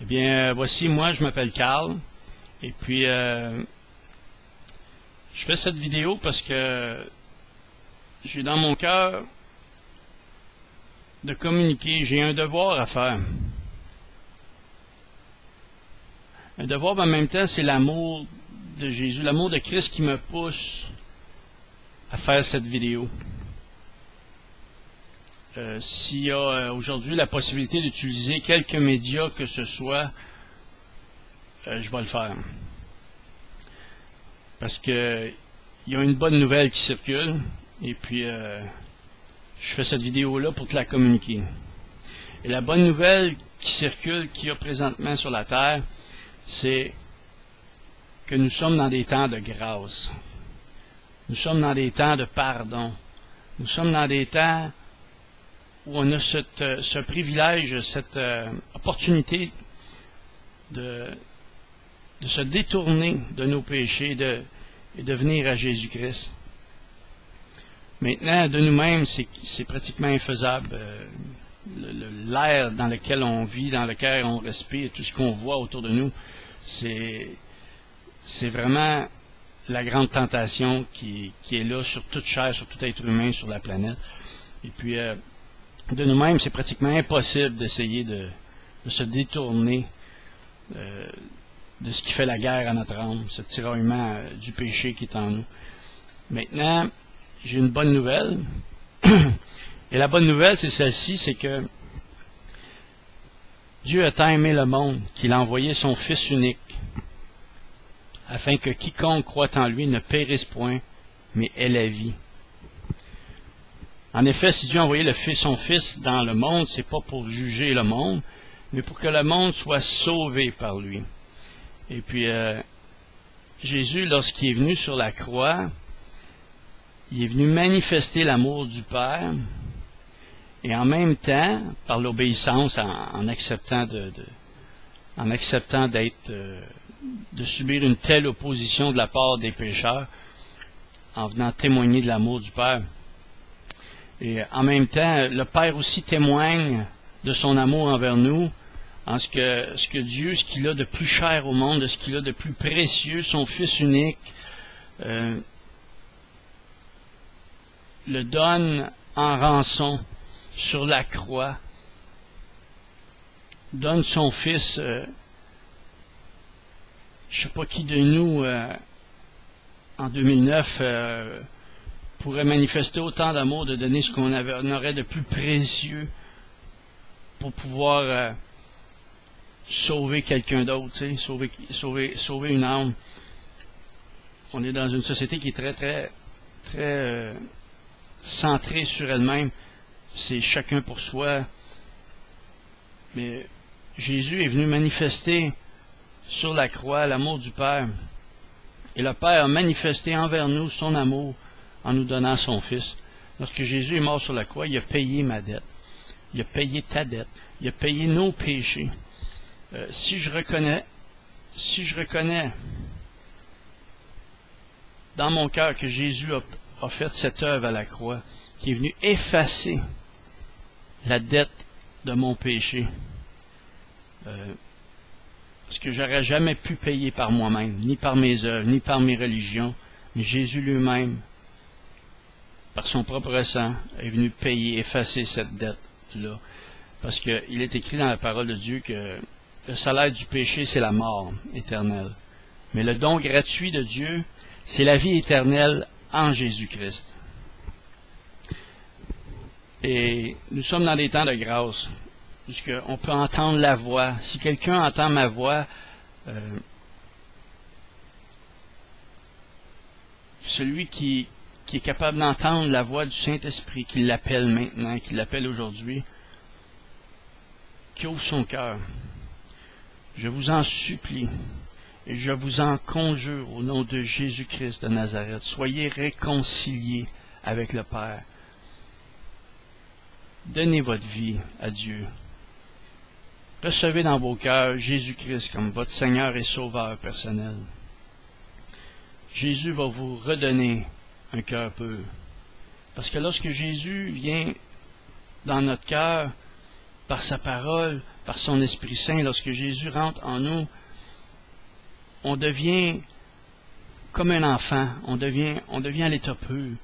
Eh bien, voici, moi, je m'appelle Carl, et puis je fais cette vidéo parce que j'ai dans mon cœur de communiquer, j'ai un devoir à faire. Un devoir, mais en même temps, c'est l'amour de Jésus, l'amour de Christ qui me pousse à faire cette vidéo. S'il y a aujourd'hui la possibilité d'utiliser quelques médias que ce soit, je vais le faire. Parce que il y a une bonne nouvelle qui circule, et puis je fais cette vidéo-là pour te la communiquer. Et la bonne nouvelle qui circule, qu'il y a présentement sur la Terre, c'est que nous sommes dans des temps de grâce. Nous sommes dans des temps de pardon. Nous sommes dans des temps où on a ce privilège, cette opportunité de se détourner de nos péchés et de venir à Jésus-Christ. Maintenant, de nous-mêmes, c'est pratiquement infaisable. L'air dans lequel on vit, dans lequel on respire, tout ce qu'on voit autour de nous, c'est vraiment la grande tentation qui est là sur toute chair, sur tout être humain sur la planète. Et puis, de nous-mêmes, c'est pratiquement impossible d'essayer de se détourner de ce qui fait la guerre à notre âme, ce tiraillement du péché qui est en nous. Maintenant, j'ai une bonne nouvelle. Et la bonne nouvelle, c'est celle-ci, c'est que Dieu a tant aimé le monde qu'il a envoyé son Fils unique, afin que quiconque croit en lui ne périsse point, mais ait la vie. En effet, si Dieu a envoyé son Fils dans le monde, c'est pas pour juger le monde, mais pour que le monde soit sauvé par lui. Et puis, Jésus, lorsqu'il est venu sur la croix, il est venu manifester l'amour du Père, et en même temps, par l'obéissance, en acceptant d'être, de subir une telle opposition de la part des pécheurs, en venant témoigner de l'amour du Père. Et en même temps, le Père aussi témoigne de son amour envers nous, en ce que Dieu, ce qu'il a de plus cher au monde, de ce qu'il a de plus précieux, son Fils unique, le donne en rançon sur la croix, donne son Fils. Je sais pas qui de nous, en 2009, pourrait manifester autant d'amour, de donner ce qu'on aurait de plus précieux pour pouvoir sauver quelqu'un d'autre, tu sais, sauver une âme. On est dans une société qui est très, très, très centrée sur elle-même. C'est chacun pour soi. Mais Jésus est venu manifester sur la croix l'amour du Père. Et le Père a manifesté envers nous son amour en nous donnant son Fils. Lorsque Jésus est mort sur la croix, il a payé ma dette. Il a payé ta dette. Il a payé nos péchés. Si je reconnais dans mon cœur que Jésus a fait cette œuvre à la croix, qui est venu effacer la dette de mon péché, parce que j'aurais jamais pu payer par moi-même, ni par mes œuvres, ni par mes religions, mais Jésus lui-même, par son propre sang, est venu payer, effacer cette dette-là. Parce qu'il est écrit dans la parole de Dieu que le salaire du péché, c'est la mort éternelle. Mais le don gratuit de Dieu, c'est la vie éternelle en Jésus-Christ. Et nous sommes dans des temps de grâce, puisqu'on peut entendre la voix. Si quelqu'un entend ma voix, celui qui est capable d'entendre la voix du Saint-Esprit, qui l'appelle maintenant, qui l'appelle aujourd'hui, qui ouvre son cœur, je vous en supplie et je vous en conjure au nom de Jésus-Christ de Nazareth, soyez réconciliés avec le Père. Donnez votre vie à Dieu. Recevez dans vos cœurs Jésus-Christ comme votre Seigneur et Sauveur personnel. Jésus va vous redonner un cœur pur. Parce que lorsque Jésus vient dans notre cœur, par sa parole, par son Esprit Saint, lorsque Jésus rentre en nous, on devient comme un enfant, on devient à l'état pur.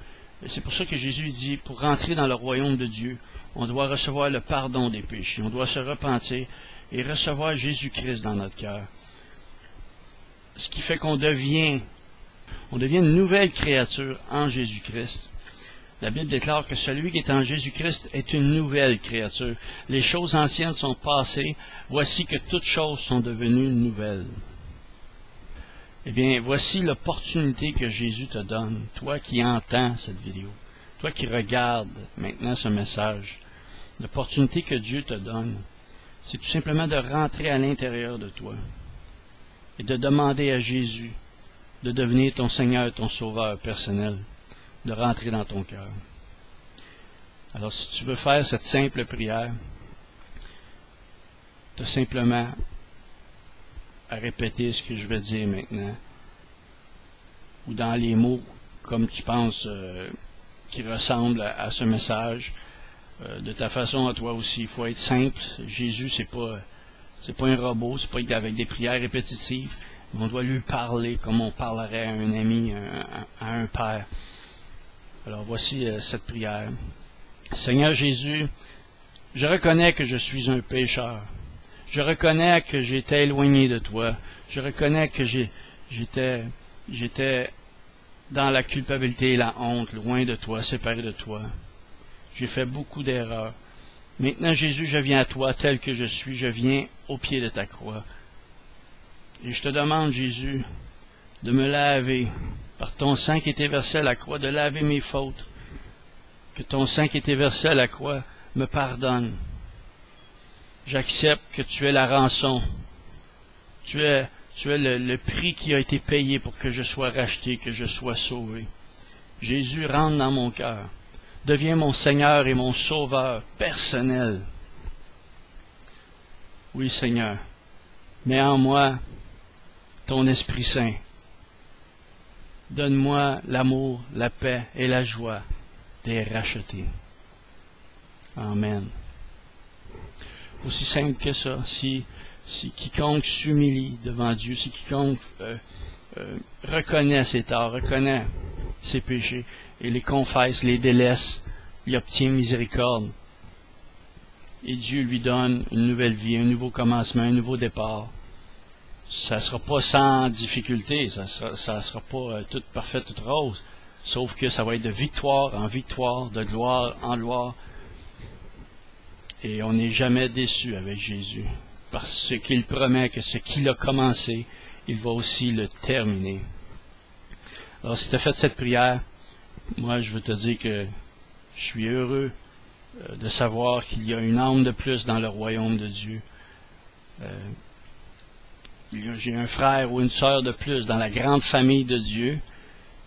C'est pour ça que Jésus dit, pour rentrer dans le royaume de Dieu, on doit recevoir le pardon des péchés, on doit se repentir et recevoir Jésus-Christ dans notre cœur. Ce qui fait qu'on devient une nouvelle créature en Jésus-Christ. La Bible déclare que celui qui est en Jésus-Christ est une nouvelle créature. Les choses anciennes sont passées, voici que toutes choses sont devenues nouvelles. Eh bien, voici l'opportunité que Jésus te donne, toi qui entends cette vidéo, toi qui regardes maintenant ce message. L'opportunité que Dieu te donne, c'est tout simplement de rentrer à l'intérieur de toi et de demander à Jésus de devenir ton Seigneur, ton Sauveur personnel, de rentrer dans ton cœur. Alors, si tu veux faire cette simple prière, tu as simplement à répéter ce que je vais dire maintenant, ou dans les mots, comme tu penses, qui ressemblent à ce message, de ta façon à toi aussi. Il faut être simple. Jésus, c'est pas un robot, c'est pas avec des prières répétitives, mais on doit lui parler comme on parlerait à un ami, à un père. Alors voici cette prière. Seigneur Jésus, je reconnais que je suis un pécheur. Je reconnais que j'étais éloigné de toi. Je reconnais que j'étais dans la culpabilité et la honte, loin de toi, séparé de toi. J'ai fait beaucoup d'erreurs. Maintenant, Jésus, je viens à toi tel que je suis. Je viens au pied de ta croix. Et je te demande, Jésus, de me laver par ton sang qui était versé à la croix, de laver mes fautes. Que ton sang qui était versé à la croix me pardonne. J'accepte que tu es la rançon. Tu es le prix qui a été payé pour que je sois racheté, que je sois sauvé. Jésus, rentre dans mon cœur. Deviens mon Seigneur et mon Sauveur personnel. Oui, Seigneur. Mets en moi ton Esprit Saint. Donne-moi l'amour, la paix et la joie des rachetés. Amen. Aussi simple que ça, si quiconque s'humilie devant Dieu, si quiconque reconnaît ses torts, reconnaît ses péchés, et les confesse, les délaisse, il obtient miséricorde. Et Dieu lui donne une nouvelle vie, un nouveau commencement, un nouveau départ. Ça ne sera pas sans difficulté, ça sera pas toute parfaite, toute rose, sauf que ça va être de victoire en victoire, de gloire en gloire. Et on n'est jamais déçu avec Jésus, parce qu'il promet que ce qu'il a commencé, il va aussi le terminer. Alors, si tu as fait cette prière, moi, je veux te dire que je suis heureux de savoir qu'il y a une âme de plus dans le royaume de Dieu. J'ai un frère ou une sœur de plus dans la grande famille de Dieu,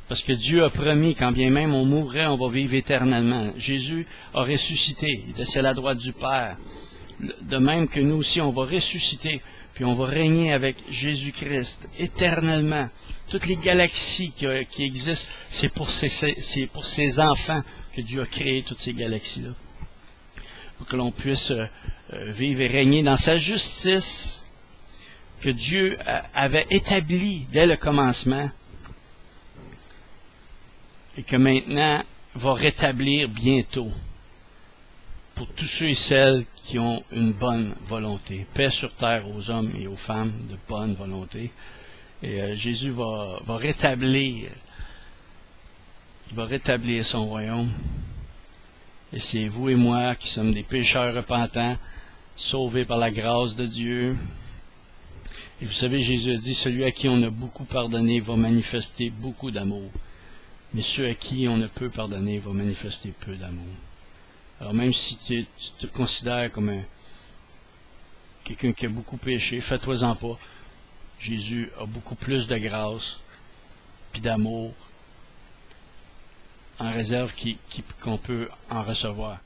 parce que Dieu a promis, quand bien même on mourrait, on va vivre éternellement. Jésus a ressuscité, il était assis à la droite du Père. De même que nous aussi, on va ressusciter, puis on va régner avec Jésus-Christ éternellement. Toutes les galaxies qui existent, c'est pour ses enfants que Dieu a créé toutes ces galaxies-là. Pour que l'on puisse vivre et régner dans sa justice que Dieu avait établie dès le commencement et que maintenant va rétablir bientôt pour tous ceux et celles qui ont une bonne volonté. Paix sur terre aux hommes et aux femmes de bonne volonté. Et Jésus va rétablir son royaume. Et c'est vous et moi qui sommes des pécheurs repentants, sauvés par la grâce de Dieu. Et vous savez, Jésus a dit, celui à qui on a beaucoup pardonné va manifester beaucoup d'amour. Mais ceux à qui on ne peut pardonner va manifester peu d'amour. Alors même si tu te considères comme quelqu'un qui a beaucoup péché, fais-toi-en pas. Jésus a beaucoup plus de grâce puis d'amour en réserve qu'on peut en recevoir.